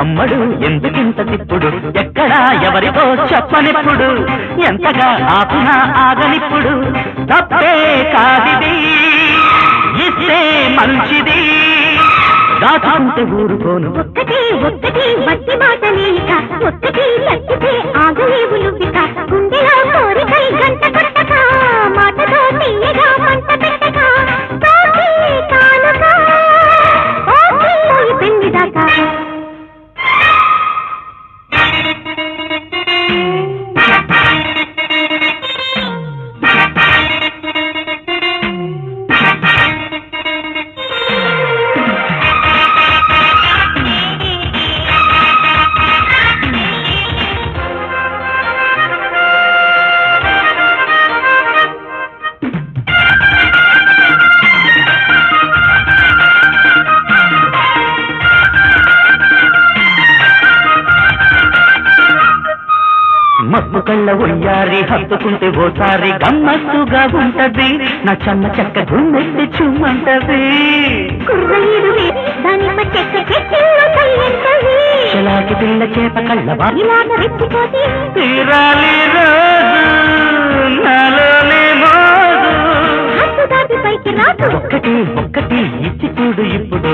అమ్మడు ఎందుకింత తిప్పుడు ఎక్కడా ఎవరితో చెప్పనిప్పుడు ఎంతగా ఆపినా ఆగనిప్పుడు తప్పే కాదిది ఇస్తే మంచిది దాచుకుంటే ఊరుకోను ఒక్కటి ఒక్కటి వట్టి మాట లేక ఒక్కటి చచ్చితే ఆగలేవు నువ్విక గుండెలో కోరికై గంట కొట్టక మాటతో తీయగా మంట పెట్టక తోటి కానుక ఓకే పెళ్లి దాకా మత్తు కళ్ళ ఉయ్యారి హత్తుకుంటే ఓసారి గమ్మత్తుగా ఉంటది నా చన్న చెక్క గుండెత్తి చుమ్మంటది చలాకి పిల్ల చేప కళ్ళ తీరాలి రోజు నాలోనే మోదు ఒక్కటి ఒక్కటి ఇచ్చి చూడు ఇప్పుడు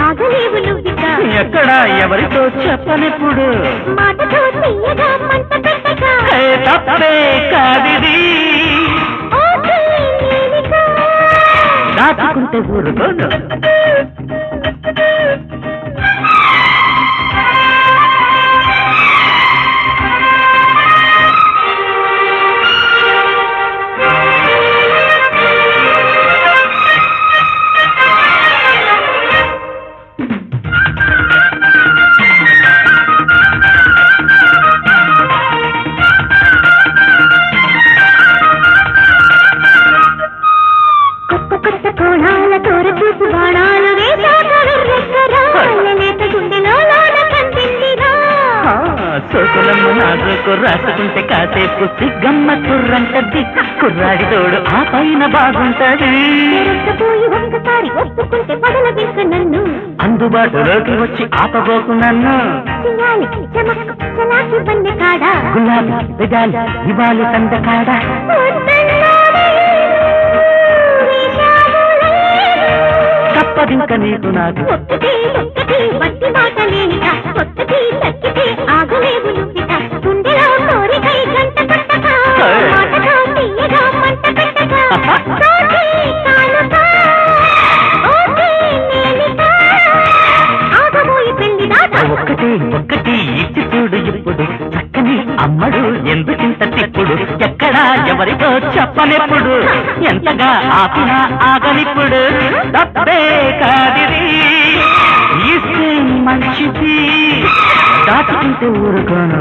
ఆగలేవు నువ్విక ఎక్కడా ఎవరితో చెప్పనిప్పుడు మాటతో తీయగా మంట పెట్టక తప్పే కాదిది దాచుకుంటే ఊరుకోను సోకులమ్మ నాజుకు రాసుకుంటే కాసేపు సిగ్గమ్మ తుర్రంటది కుర్రాడి తోడు ఆ పైన బాగుంటది ఒప్పుకుంటే పడలదింక నన్ను అందుబాటులోకి వచ్చి ఆపబోకు నన్ను గులాబీ విడాలి ఇవాళ సందకాడ తప్పదింక నీకు నాకు ఒక్కటి ఒక్కటి వట్టి మాట లేనిక ఒక్కటి చచ్చితే ఆగలేవు నువ్విక గుండెలో కోరికై గంట కొట్టక మాటతో తీయగా మంట పెట్టక తోటి కానుక ఓకే నేనిక ఆగబోయి పెళ్లి దాకా ఒక్కటి ఒక్కటి ఇచ్చి చూడు ఇప్పుడు చక్కని అమ్మడు ఎందుకింత తిప్పుడు ఎక్కడా ఎవరితో చెప్పనిప్పుడు ఎంతగా ఆపినా ఆగనిప్పుడు తప్పే కాదిది ఇస్తే మంచిది దాచుకుంటే ఊరుకోను